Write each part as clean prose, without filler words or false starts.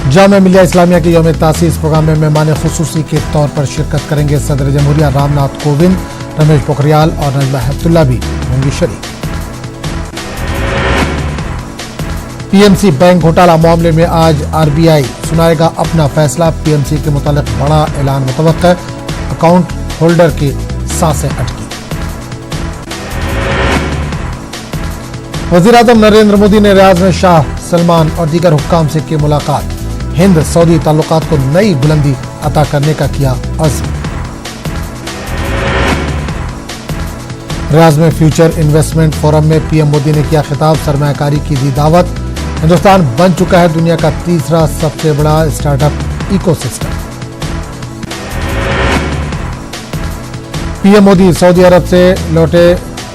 जामिया मिलिया इस्लामिया के यौम तासीस प्रोग्राम में मेहमान खुसूसी के तौर पर शिरकत करेंगे सदर जमहूरिया रामनाथ कोविंद, रमेश पोखरियाल और नजमा हेपतुल्ला भी होंगी शरीक। पीएमसी बैंक घोटाला मामले में आज आरबीआई सुनाएगा अपना फैसला। पीएमसी के मुतालिक बड़ा ऐलान मुतवक्का, अकाउंट होल्डर की सांसें अटकी। वज़ीर-ए-आज़म नरेंद्र मोदी ने रियाद में शाह सलमान और दीगर हुक्काम से की मुलाकात। हिंद सऊदी ताल्लुकात को नई बुलंदी अता करने का किया अज़्म। रियाद में फ्यूचर इन्वेस्टमेंट फोरम में पीएम मोदी ने किया खिताब, सरमायाकारी की दी दावत। हिंदुस्तान बन चुका है दुनिया का तीसरा सबसे बड़ा startup ecosystem. PM Modi Saudi अरब से लौटे,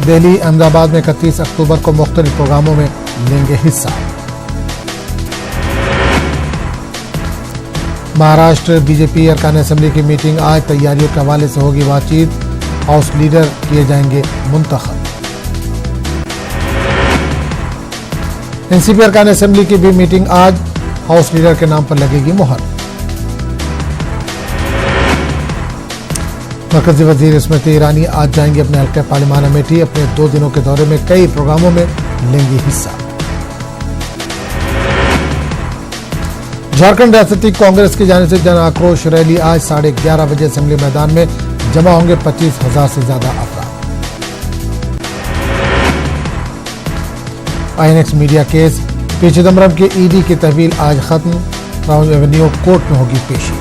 दिल्ली अहमदाबाद में 31 अक्टूबर को मुख्तलिफ प्रोग्रामों में लेंगे हिस्सा। महाराष्ट्र बीजेपी अरकान असेंबली की मीटिंग आज, तैयारियों के हवाले से होगी बातचीत। हाउस लीडर किए जाएंगे मुंतखब। एनसीपी अरकान असेंबली की भी मीटिंग आज, हाउस लीडर के नाम पर लगेगी मुहर। मरकजी वजीर स्मृति ईरानी आज जाएंगे अपने हल्के पार्लिमान अमेठी। अपने 2 दिनों के दौरे में कई प्रोग्रामों में लेंगी हिस्सा। झारखंड रियासती कांग्रेस की जानिब से जन आक्रोश रैली आज 11:30 बजे असेंबली मैदान में जमा होंगे 25,000 से ज्यादा अफराद। INX media case, P Chidambaram के ईडी की तहवील आज खत्म। राउंड एवेन्यू कोर्ट में होगी पेशी।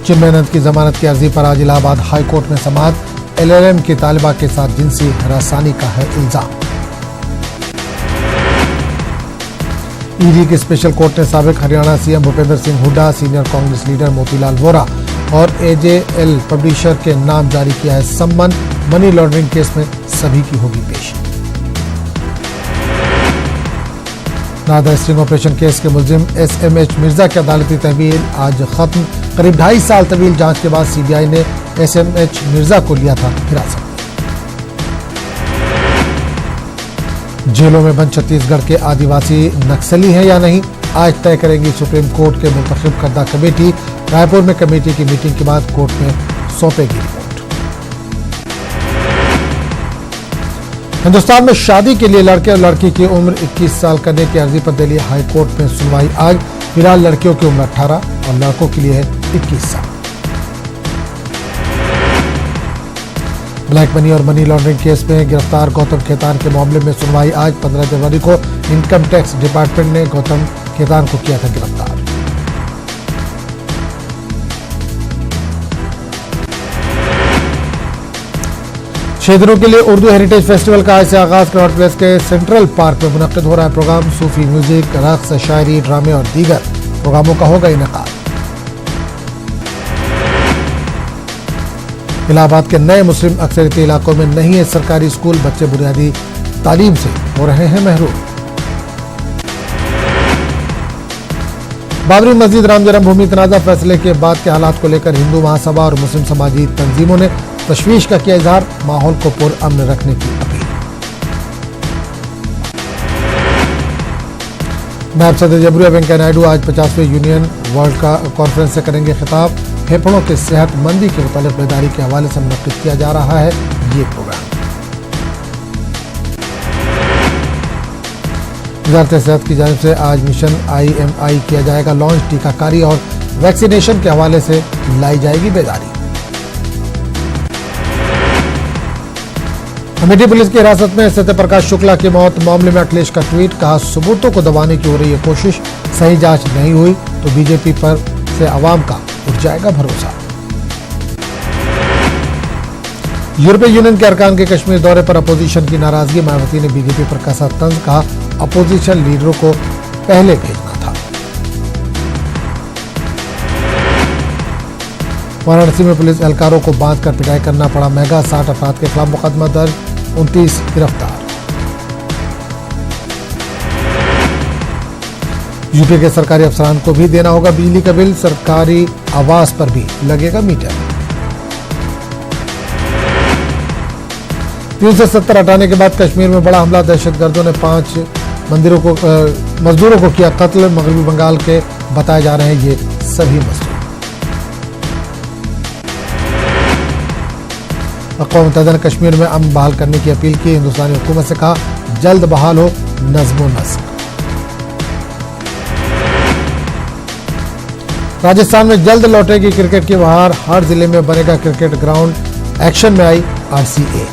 चिन्मयानंद की जमानत की अर्जी पर आज इलाहाबाद हाई कोर्ट में समाअत। एलएलएम की तालिबा के साथ जिनसी हरासानी का है इल्जाम। ईडी की स्पेशल कोर्ट ने साबिक Haryana CM Bhupendra Singh Hooda, senior Congress leader Motilal Vora और एजेएल पब्लिशर के नाम जारी किया है सम्मन। मनी लॉन्ड्रिंग केस में सभी की होगी पेशी। नादा स्ट्रिंग ऑपरेशन केस के मुलजिम एसएमएच मिर्जा की अदालती तहवील आज खत्म। करीब 2.5 साल तवील जांच के बाद सीबीआई ने एसएमएच मिर्जा को लिया था हिरासत में। जेलों में बंद छत्तीसगढ़ के आदिवासी नक्सली हैं या नहीं, आज तय करेंगी सुप्रीम कोर्ट के मुंतखब करदा कमेटी। रायपुर में कमेटी की मीटिंग के बाद कोर्ट में सौंपेगी रिपोर्ट। हिंदुस्तान में शादी के लिए लड़के और लड़की की उम्र 21 साल करने की अर्जी पर दिल्ली हाई कोर्ट में सुनवाई आज। फिलहाल लड़कियों की उम्र 18 और लड़कों के लिए है 21 साल। ब्लैक मनी और मनी लॉन्ड्रिंग केस में गिरफ्तार गौतम खेतान के मामले में सुनवाई आज। 15 जनवरी को इनकम टैक्स डिपार्टमेंट ने गौतम खेतान को किया था गिरफ्तार। छह दिनों के लिए उर्दू हेरिटेज फेस्टिवल का आज से आगाज। कनॉट प्लेस के सेंट्रल पार्क में मुनक्किद हो रहा है प्रोग्राम। सूफी म्यूजिक, रक्स, शायरी, ड्रामे और दीगर प्रोग्रामों का होगा इनेकाद। इलाहाबाद के नए मुस्लिम अक्सरियती इलाकों में नहीं है सरकारी स्कूल, बच्चे बुनियादी तालीम से हो रहे हैं महरूम। बाबरी मस्जिद राम जन्मभूमि तनाज़ा फैसले के बाद के हालात को लेकर हिंदू महासभा और मुस्लिम समाजी तंजीमों ने तशवीश का किया इजहार। माहौल को पुरअमन रखने की अपील। नायब सदर जमहूरिया वेंकैया नायडू आज 50वें यूनियन वर्ल्ड का कॉन्फ्रेंस से करेंगे खिताब। फेफड़ों के सेहतमंदी के मुतालिक बेदारी के हवाले से मुनक्किद किया जा रहा है ये प्रोग्राम। वज़ारत सेहत की जानिब से आज मिशन IMI किया जाएगा लॉन्च। टीकाकारी और वैक्सीनेशन के हवाले से लाई जाएगी बेदारी। अमेठी पुलिस की हिरासत में सत्यप्रकाश शुक्ला की मौत मामले में अखिलेश का ट्वीट, कहा सबूतों को दबाने की हो रही है कोशिश, सही जांच नहीं हुई तो बीजेपी पर से अवाम का उठ जाएगा भरोसा। यूरोपीय यूनियन के अरकान के कश्मीर दौरे पर अपोजिशन की नाराजगी। मायावती ने बीजेपी पर कसा तंज, कहा अपोजिशन लीडरों को पहले भेजना था। वाराणसी में पुलिस एहलकारों को बांधकर पिटाई करना पड़ा महंगा। 60 अफराद के खिलाफ मुकदमा दर्ज, 29 गिरफ्तार। यूपी के सरकारी अफसरान को भी देना होगा बिजली का बिल। सरकारी आवास पर भी लगेगा मीटर। 370 हटाने के बाद कश्मीर में बड़ा हमला। दहशतगर्दों ने 5 मजदूरों को किया कत्ल। मगरबी बंगाल के बताए जा रहे हैं ये सभी मजदूर। अक़वाम मुत्तहिदा ने कश्मीर में अमन बहाल करने की अपील की। हिंदुस्तानी हुकूमत से कहा जल्द बहाल हो नज़्म नस्क। राजस्थान में जल्द लौटेगी क्रिकेट की बहार। हर जिले में बनेगा क्रिकेट ग्राउंड। एक्शन में आई RCA।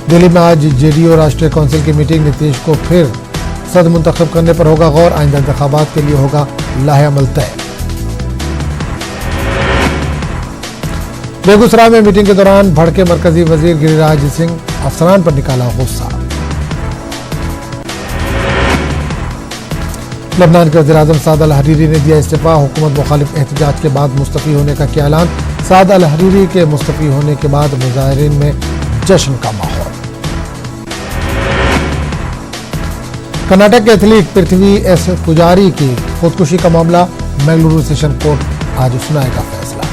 दिल्ली में आज JDU राष्ट्रीय काउंसिल की मीटिंग। नीतीश को फिर सदर मुंतखब करने पर होगा गौर। आइंदा इंतखाबात के लिए होगा लाहे अमल तय। बेगूसराय में मीटिंग के दौरान भड़के मरकजी वजीर गिरिराज सिंह। अफसरान पर निकाला गुस्सा। लबनान के वज़ीर-ए-आज़म साद अल हरीरी ने दिया इस्तीफा। हुकूमत मुखालिफ एहतजाज के बाद मुस्तफ़ी होने का किया ऐलान। साद अल हरीरी के मुस्तफ़ी होने के बाद मुजाहिरीन में जश्न का माहौल। कर्नाटक के एथलीट पृथ्वी एस पुजारी की खुदकुशी का मामला। बेंगलुरु सेशन कोर्ट आज सुनाएगा फैसला।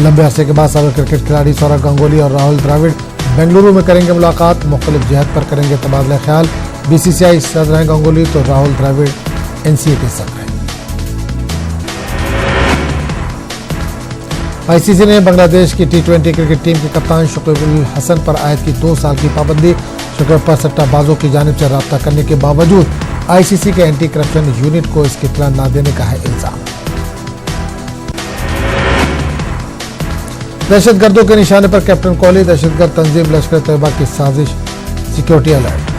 लंबे अरसे के बाद साबिक़ क्रिकेट खिलाड़ी सौरव गांगुली और राहुल द्रविड़ बेंगलुरु में करेंगे मुलाकात। मुख्तलिफ जहत पर करेंगे तबादला ख्याल। BCCI सदर हैं गांगुली तो राहुल द्रविड़ NCA के सदर हैं। ICC ने बांग्लादेश की T20 क्रिकेट टीम के कप्तान शुएब उल हसन पर आयद की 2 साल की पाबंदी। शुएब पर सट्टाबाजों की जानिब से राब्ता करने के बावजूद ICC के एंटी करप्शन यूनिट को इसकी इत्तला न देने का है इल्जाम। दहशतगर्दों के निशाने पर कैप्टन कोहली। दहशतगर्द तंजीम लश्कर तैयबा की साजिश। Security alert.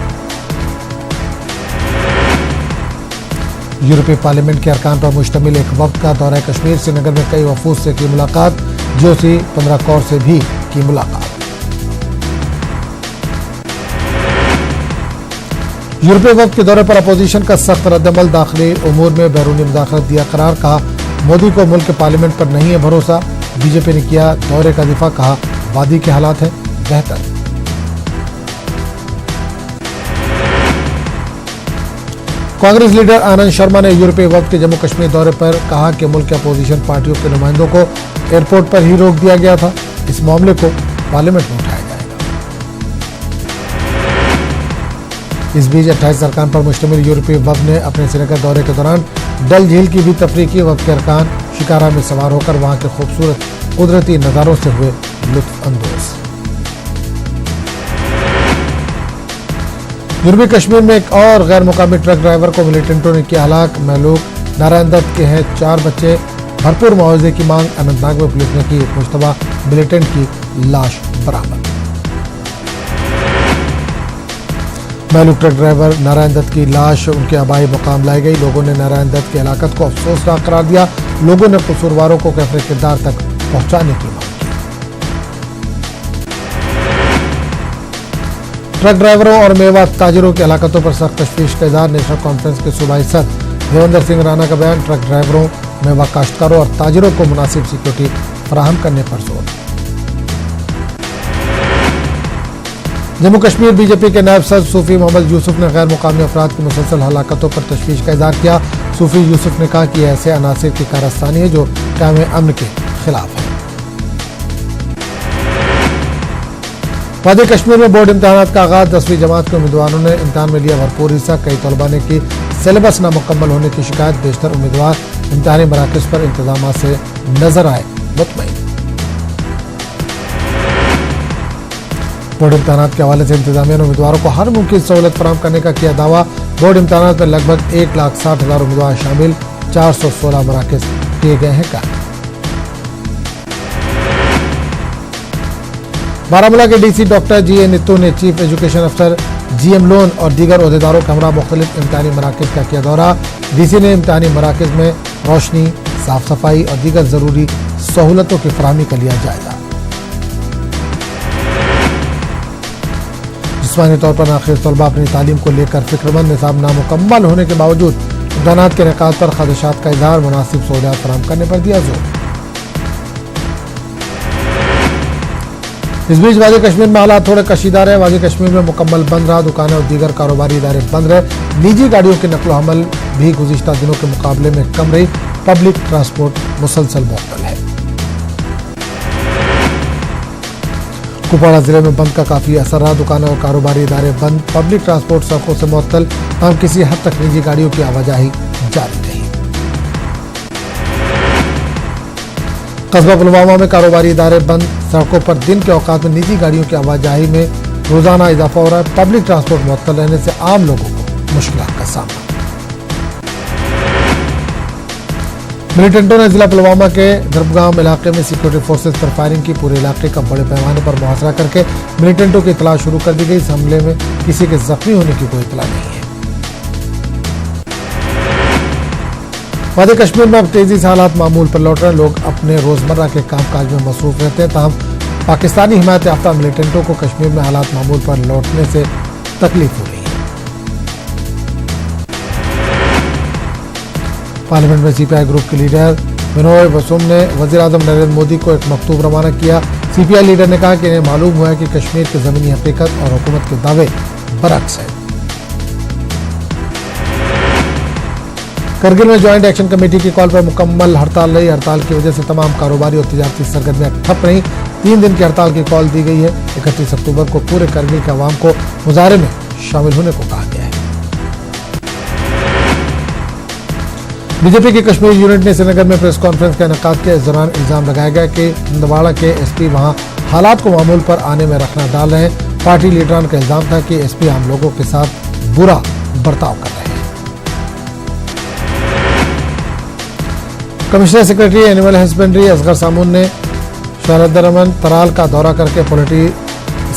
यूरोपीय पार्लियामेंट के अरकान पर मुश्तमिल एक वक्त का दौरा कश्मीर। श्रीनगर में कई वफूद से की मुलाकात। जोशी 15 कौर से भी की मुलाकात। यूरोपीय वक्त के दौरे पर अपोजिशन का सख्त रद्दअमल। दाखिली उमूर में बैरूनी मुदाखलत दिया करार। कहा मोदी को मुल्क के पार्लियामेंट पर नहीं है भरोसा। बीजेपी ने किया दौरे का दिफा। कहा वादी के हालात हैं बेहतर। कांग्रेस लीडर आनंद शर्मा ने यूरोपीय वक्त के जम्मू कश्मीर दौरे पर कहा कि मुल्क के अपोजिशन पार्टियों के नुमाइंदों को एयरपोर्ट पर ही रोक दिया गया था। इस मामले को पार्लियामेंट में उठाया जाएगा। इस बीच 28 अरकान पर मुश्तमिल यूरोपीय वक्त ने अपने श्रीनगर दौरे के दौरान डल झील की भी तफरीह की। वक्त के अरकान शिकारा में सवार होकर वहां के खूबसूरत कुदरती नज़ारों से हुए लुत्फ अंदोज। यूरोपीय कश्मीर में एक और गैर मुकामी ट्रक ड्राइवर को मिलिटेंटों ने किया हलाक। महलूक नारायण दत्त के हैं 4 बच्चे। भरपूर मुआवजे की मांग। अनंतनाग में पुलिस ने की मुश्तबा मिलिटेंट की लाश बरामद। महलूक ट्रक ड्राइवर नारायण दत्त की लाश उनके आबाई मुकाम लाई गई। लोगों ने नारायण दत्त की हलाकत को अफसोसनाक करार दिया। लोगों ने कसूरवारों को कैफरे किरदार तक पहुंचाने की मांग की। ट्रक ड्राइवरों और मेवा ताजिरों की हलाकतों पर सख्त तशवीश का इजहार। नेशनल कॉन्फ्रेंस के सूबाई सदर देवेंद्र सिंह राणा का बयान। ट्रक ड्राइवरों मेवा काश्तकारों और ताजिरों को मुनासिब सिक्योरिटी फराहम करने पर जोर। जम्मू कश्मीर बीजेपी के नायब सदर सूफी मोहम्मद यूसुफ ने गैर मुकामी अफराद की मुसलसल हलाकतों पर तशवीश का इजहार किया। सूफी यूसुफ ने कहा कि ऐसे अनासिर की कारस्तानी है जो क़याम अमन के खिलाफ है। वादी कश्मीर में बोर्ड इम्तहानात का आगाज। 10वीं जमात के उम्मीदवारों ने इम्तहान में लिया भरपूर हिस्सा। कई तलबा ने की सिलेबस नामुकम्मल होने की शिकायत। बेशतर उम्मीदवार इम्तहानी मराकज़ पर इंतजाम से नजर आए मुतमईन। बोर्ड इम्तहानात के हवाले से इंतजामिया ने उम्मीदवारों को हर मुमकिन सहूलत फराहम करने का किया दावा। बोर्ड इम्तहानात में लगभग 1,60,000 उम्मीदवार शामिल। 416 मराकज़ किए गए हैं काम। बारामूला के DC डॉक्टर GA नित्तू ने चीफ एजुकेशन अफसर GM लोन और दीगर ओहदेदारों के हमरा मुख्तलिफ इम्तहानी मराकज़ का किया दौरा। DC ने इम्तहानी मराकज़ में रोशनी, साफ सफाई और दीगर जरूरी सहूलतों की फराहमी का लिया जायजा। जिस्मानी तौर पर नाखिर तलबा अपनी तालीम को लेकर फिक्रमंद। निसाब नामुकम्मल होने के बावजूद इम्तहानात के इनेकाद पर खदशात का इजहार। मुनासिब सहूलियात फराहम करने पर दिया जोर। इस बीच वादी कश्मीर में हालात थोड़े कशीदा रहे। वादी कश्मीर में मुकम्मल बंद रहा। दुकानें और दीगर कारोबारी इदारे बंद रहे। निजी गाड़ियों की नकलो हमल भी गुज़िश्ता दिनों के मुकाबले में कम रही। पब्लिक ट्रांसपोर्ट मुसलसल मुअत्तल है। कुपवाड़ा जिले में बंद का काफी असर रहा। दुकानें और कारोबारी इदारे बंद, पब्लिक ट्रांसपोर्ट सड़कों से मुअत्तल, तमाम किसी हद तक निजी गाड़ियों की आवाजाही जारी रही। कस्बा पुलवामा में कारोबारी इदारे बंद, सड़कों पर दिन के औकात में निजी गाड़ियों की आवाजाही में रोजाना इजाफा हो रहा है। पब्लिक ट्रांसपोर्ट मुअत्तल रहने से आम लोगों को मुश्किलात का सामना। मिलिटेंटों ने जिला पुलवामा के दरबगाम इलाके में सिक्योरिटी फोर्सेज पर फायरिंग की। पूरे इलाके का बड़े पैमाने पर मुहासरा करके मिलिटेंटों की तलाश शुरू कर दी गई। इस हमले में किसी के जख्मी होने की कोई इतला नहीं है। वादी कश्मीर में अब तेजी से हालात मामूल पर लौट रहे हैं। लोग अपने रोजमर्रा के कामकाज में मसरूफ रहते हैं, ताहम पाकिस्तानी हिमायत याफ्ता मिलिटेंटों को कश्मीर में हालात मामूल पर लौटने से तकलीफ हो रही है। पार्लियामेंट में सीपीआई ग्रुप के लीडर विनोय बसुम ने वज़ीर-ए-आज़म नरेंद्र मोदी को एक मकतूब रवाना किया। सीपीआई लीडर ने कहा कि इन्हें मालूम हुआ है कि कश्मीर की जमीनी हकीकत और हुकूमत के दावे बरअक्स है। करगिल में ज्वाइंट एक्शन कमेटी की कॉल पर मुकम्मल हड़ताल रही। हड़ताल की वजह से तमाम कारोबारी और तिजारती सरगर्मियां ठप रहीं। 3 दिन की हड़ताल की कॉल दी गई है। 31 अक्टूबर को पूरे करगिल के अवाम को मुजाहरे में शामिल होने को कहा गया है। बीजेपी की कश्मीर यूनिट ने श्रीनगर में प्रेस कॉन्फ्रेंस का इनेकाद किया। इस दौरान इल्जाम लगाया गया कि हंदवाड़ा के एसपी वहां हालात को मामूल पर आने में रखना डाल रहे हैं। पार्टी लीडरान का इल्जाम था कि एसपी आम लोगों के साथ बुरा बर्ताव कर रहे हैं। Commissioner secretary animal husbandry Asgar Samoon ने शरदरमन तराल का दौरा करके पोल्ट्री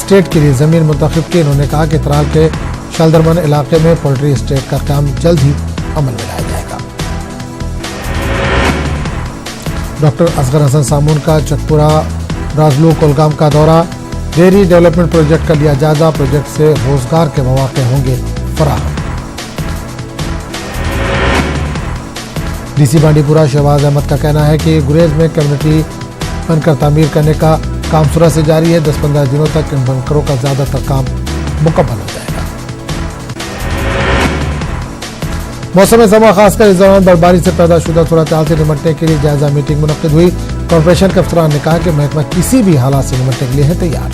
स्टेट के लिए जमीन मुंतखब की। उन्होंने कहा कि तराल के शलदरमन इलाके में पोल्ट्री स्टेट का काम जल्द ही अमल में लाया जाएगा। डॉक्टर असगर हसन सामून का चकपुरा राजलू कोलगाम का दौरा। डेयरी डेवलपमेंट प्रोजेक्ट का लिया जायजा। प्रोजेक्ट से रोजगार के मौके होंगे फराहम। डीसी बांडीपुरा शहबाज अहमद का कहना है कि गुरेज में कम्युनिटी बनकर तामीर करने का काम सुरह से जारी है। 10-15 दिनों तक इन बनकरों का ज्यादातर काम मुकम्मल हो जाएगा। मौसम समा खासकर इस दौरान बर्फबारी से पैदा शुदा सूरत हाल से निपटने के लिए जायजा मीटिंग मुनक्किद हुई। कॉर्पोरेशन के अफसरान ने कहा कि महकमा किसी भी हालात से निपटने के लिए है तैयार।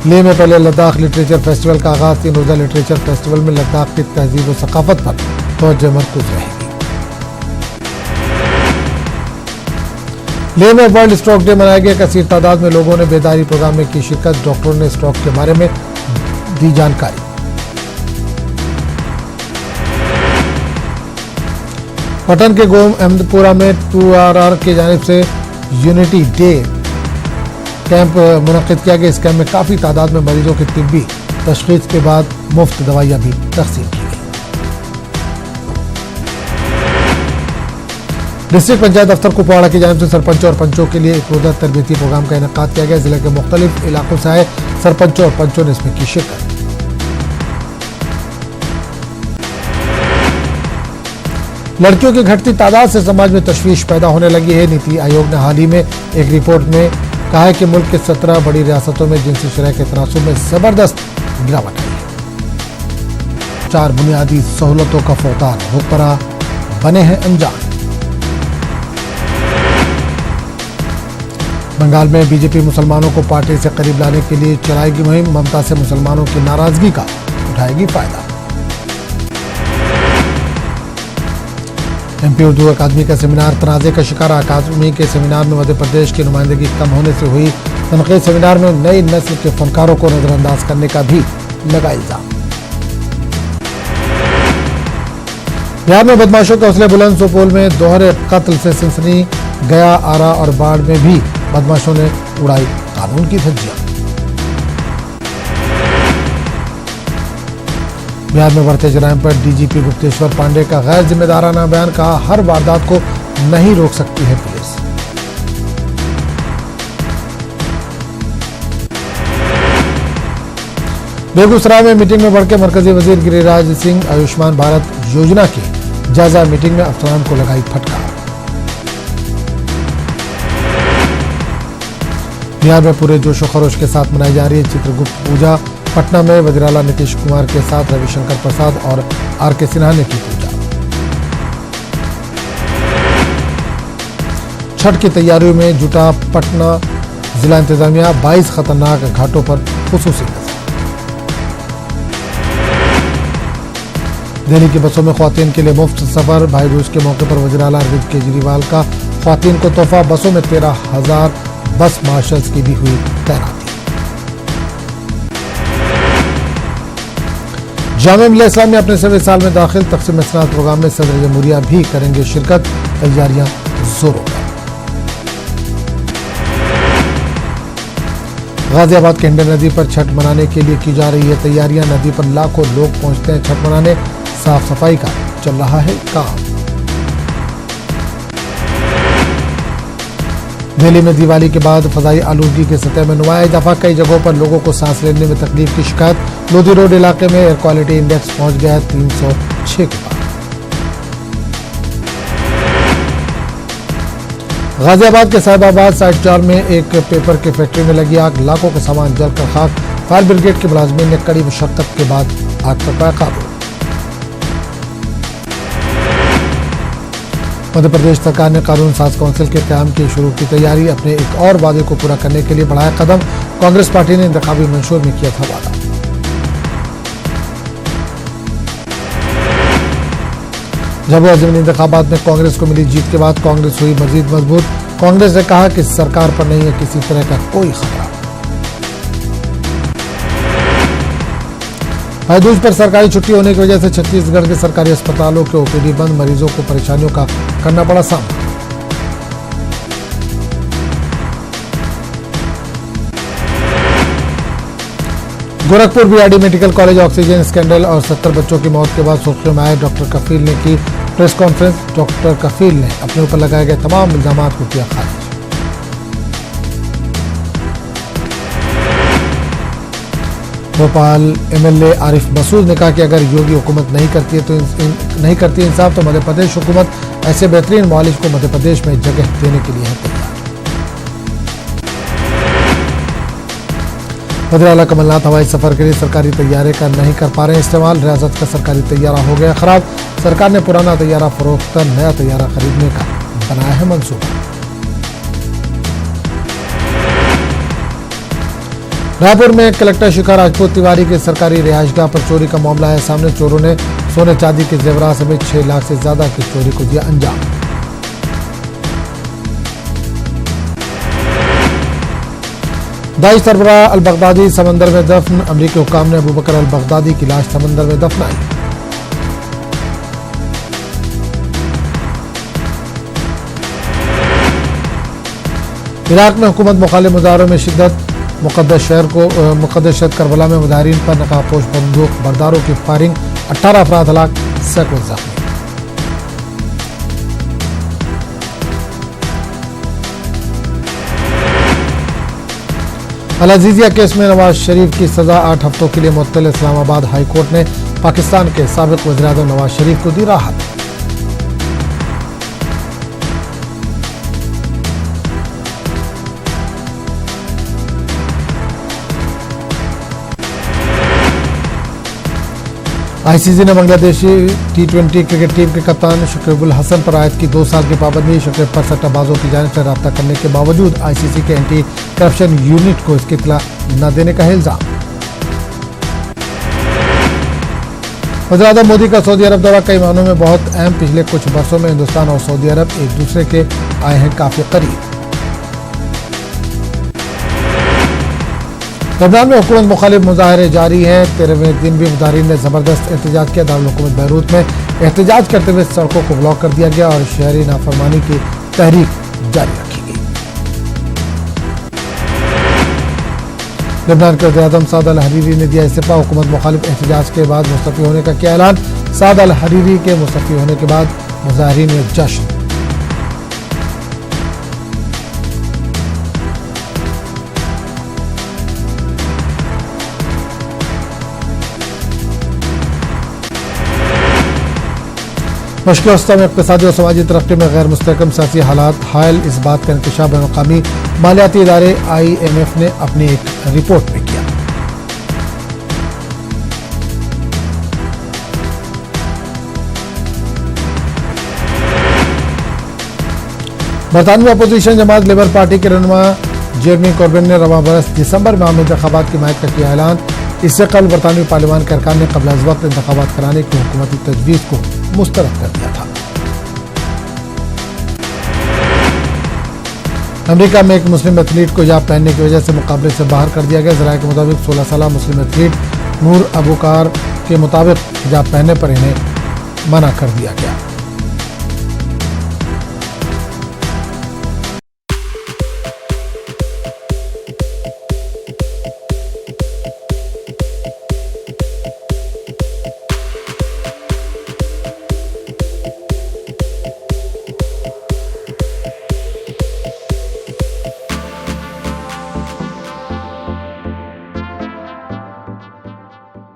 लेह में पहले लद्दाख लिटरेचर फेस्टिवल का आगाज। 3 रोजा लिटरेचर फेस्टिवल में लद्दाख की तहजीब और सकाफत पर तवज्जो मरकूज रहेगी। लेह में वर्ल्ड स्ट्रोक डे मनाया गया। कसीर तादाद में लोगों ने बेदारी प्रोग्राम में की शिरकत। डॉक्टरों ने स्ट्रोक के बारे में दी जानकारी। पटन के गोम अहमदपुरा में 2RR की जानिब से यूनिटी डे कैंप मुनक्किद किया गया। इस कैंप में काफी तादाद में मरीजों की तिब्बी तशखीस के बाद मुफ्त दवाइयां भी तकसीम की गई। डिस्ट्रिक्ट पंचायत दफ्तर कुपवाड़ा की जानिब से सरपंचों और पंचों के लिए एक रोजा तरबियती प्रोग्राम का इनेकाद किया गया। जिले के मुख्तलिफ इलाकों से आए सरपंचों और पंचों ने इसमें की शिरकत। लड़कियों की घटती तादाद से समाज में तशवीश पैदा होने लगी है। नीति आयोग ने हाल ही में एक रिपोर्ट में कहा है कि मुल्क के 17 बड़ी रियासतों में जिनसी शरह के तनासुब में जबरदस्त गिरावट आई है। 4 बुनियादी सहूलतों का फौतान हुक्मरां बने हैं अनजान। बंगाल में बीजेपी मुसलमानों को पार्टी से करीब लाने के लिए चलाएगी मुहिम। ममता से मुसलमानों की नाराजगी का उठाएगी फायदा। एमपी उर्दू अकादमी का सेमिनार तनाज़े का शिकार। अकादमी के सेमिनार में मध्य प्रदेश की नुमाइंदगी कम होने से हुई तनकीद। सेमिनार में नई नस्ल के फनकारों को नजरअंदाज करने का भी लगा इल्जाम। बिहार में बदमाशों के हौसले बुलंद। सुपौल में दोहरे कत्ल से सनसनी। गया, आरा और बाढ़ में भी बदमाशों ने उड़ाई कानून की धज्जियां। बिहार में बढ़ते जराइम पर डीजीपी गुप्तेश्वर पांडे का गैर जिम्मेदाराना बयान। कहा, हर वारदात को नहीं रोक सकती है पुलिस। बेगूसराय में मीटिंग में बढ़ के मरकजी वजीर गिरिराज सिंह आयुष्मान भारत योजना की जायजा मीटिंग में अफसरान को लगाई फटकार। बिहार में पूरे जोशो खरोश के साथ मनाई जा रही है चित्रगुप्त पूजा। पटना में वजीराला नीतीश कुमार के साथ रविशंकर प्रसाद और आर.के. सिन्हा ने की पूजा। छठ की तैयारियों में जुटा पटना जिला इंतजामिया, 22 खतरनाक घाटों पर खुसूसी नजर। दिल्ली की बसों में ख्वातीन के लिए मुफ्त सफर, भाई दूज के मौके पर वज़ीर आला अरविंद केजरीवाल का ख्वातीन को तोहफा, बसों में 13,000 बस मार्शल्स की भी हुई तैनाती। जामिया मिल्लिया इस्लामिया अपने 7वें साल में दाखिल, तक़सीम इस्नात प्रोग्राम में सदर जमहूरिया भी करेंगे शिरकत, तैयारियां जोरों पर। गाजियाबाद के हिंडन नदी पर छठ मनाने के लिए की जा रही है तैयारियां, नदी पर लाखों लोग पहुंचते हैं छठ मनाने, साफ सफाई का चल रहा है काम। दिल्ली में दिवाली के बाद फजाई आलूगी की सतह में नुमाया इजाफा, कई जगहों पर लोगों को सांस लेने में तकलीफ की शिकायत। लोधी रोड इलाके में एयर क्वालिटी इंडेक्स पहुंच गया है 306 के पार। गाजियाबाद के साहिबाबाद साइड 4 में एक पेपर की फैक्ट्री में लगी आग, लाखों का सामान जलकर खाक, फायर ब्रिगेड के मुलाजमीन ने कड़ी मुशक्कत के बाद आग पर पाया काबू। मध्य प्रदेश सरकार ने कानून साज काउंसिल के क़याम की शुरू की तैयारी, अपने एक और वादे को पूरा करने के लिए बढ़ाया कदम, कांग्रेस पार्टी ने इंतखाबी मंशूर में किया था वादा। जब अजमेर इंतखाबात में कांग्रेस को मिली जीत के बाद कांग्रेस हुई मजीद मजबूत, कांग्रेस ने कहा कि सरकार पर नहीं है किसी तरह का कोई खतरा। भाई दूज पर सरकारी छुट्टी होने की वजह से छत्तीसगढ़ के सरकारी अस्पतालों के ओपीडी बंद, मरीजों को परेशानियों का करना पड़ा सामना। Gorakhpur BRD medical college oxygen scandal और 70 बच्चों की मौत के बाद सुर्खियों में आए डॉक्टर कफील ने की प्रेस कॉन्फ्रेंस, डॉक्टर कफील ने अपने ऊपर लगाए गए तमाम इल्जामात को किया खारिज। भोपाल एमएलए आरिफ मसूद ने कहा कि अगर योगी हुकूमत नहीं करती इंसाफ तो मध्य प्रदेश हुकूमत ऐसे बेहतरीन मॉलिज को मध्य प्रदेश में जगह देने के लिए है तैयार। वज़ीर आला कमलनाथ हवाई सफर के लिए सरकारी तैयारे का नहीं कर पा रहे हैं इस्तेमाल, रियासत का सरकारी तैयारा हो गया खराब, सरकार ने पुराना तैयारा फरोख्त कर नया तैयारा खरीदने का बनाया है मंसूबा। रायपुर में कलेक्टर शिखा राजपूत तिवारी के सरकारी रिहायशगाह पर चोरी का मामला है सामने, चोरों ने सोने चांदी के जेवरात समेत 6 लाख से ज्यादा की चोरी को दिया अंजाम। दाइश सरबराह अल बगदादी समंदर में दफन, अमरीकी हुक्काम ने अबू बकर अल बगदादी की लाश समंदर में दफनाई। इराक में हुकूमत मुखालिफ मुजाहरों में शिद्दत, मुक़द्दस शहर करबला में मुजाहिरीन पर नकाबपोश बंदूक बरदारों की फायरिंग, 18 अफराद हलाक, सैकड़ों जख्मी। अल अजीजिया केस में नवाज शरीफ की सजा 8 हफ्तों के लिए मुअत्तल, इस्लामाबाद हाई कोर्ट ने पाकिस्तान के साबिक वज़ीर-ए-आज़म नवाज शरीफ को दी राहत। आईसीसी ने बांग्लादेशी T20 क्रिकेट टीम के कप्तान शकीबुल हसन पर आयद की 2 साल की पाबंदी, शकीब पर सट्टाबाजों की जानिब से राब्ता करने के बावजूद आईसीसी के एंटी करप्शन यूनिट को इसकी इत्तला न देने का इल्जाम। वज़ीर-ए-आज़म मोदी का सऊदी अरब दौरा कई मायनों में बहुत अहम, पिछले कुछ बरसों में हिंदुस्तान और सऊदी अरब एक दूसरे के आए हैं काफी करीब। लबनान में हुकूमत मुखालिफ मुजाहरे जारी हैं, 13वें दिन भी मुजाहिरीन ने जबरदस्त एहतजाज किया, दारुल हुकूमत बैरूत में एहतजाज करते हुए सड़कों को ब्लॉक कर दिया गया और शहरी नाफरमानी की तहरीक जारी रखी गई। लबनान के वज़ीर-ए-आज़म साद अल हरीरी ने दिया इस्तीफा, हुकूमत मुखालिफ एहतजाज के बाद मुस्तफ़ी होने का किया ऐलान, साद अल हरीरी के मुस्तफ़ी होने के बाद मुजाहिरीन में जश्न। मुश्किल अवस्था में इक़्तिसादी और समाजी तरक्की में गैर मुस्तहकम सियासी हालात हायल, इस बात का इंकशाफ बैनुल-अक़वामी मालियाती इदारे IMF ने अपनी एक रिपोर्ट में किया। बरतानवी अपोजिशन जमात लेबर पार्टी के रहनुमा जेरेमी कॉर्बिन ने रवां बरस दिसंबर में आम इंतखाबात की हिमायत का किया ऐलान। इससे कल बरतानवी पार्लियामान के अरकान ने कबल अज वक्त इंतखाबात कराने की हुकूमती तजवीज़ को मुस्तरद कर दिया था। अमेरिका में एक मुस्लिम एथलीट को हिजाब पहनने की वजह से मुकाबले से बाहर कर दिया गया। ज़राए के मुताबिक 16 साल मुस्लिम एथलीट नूर अबूकार के मुताबिक हिजाब पहनने पर इन्हें मना कर दिया गया।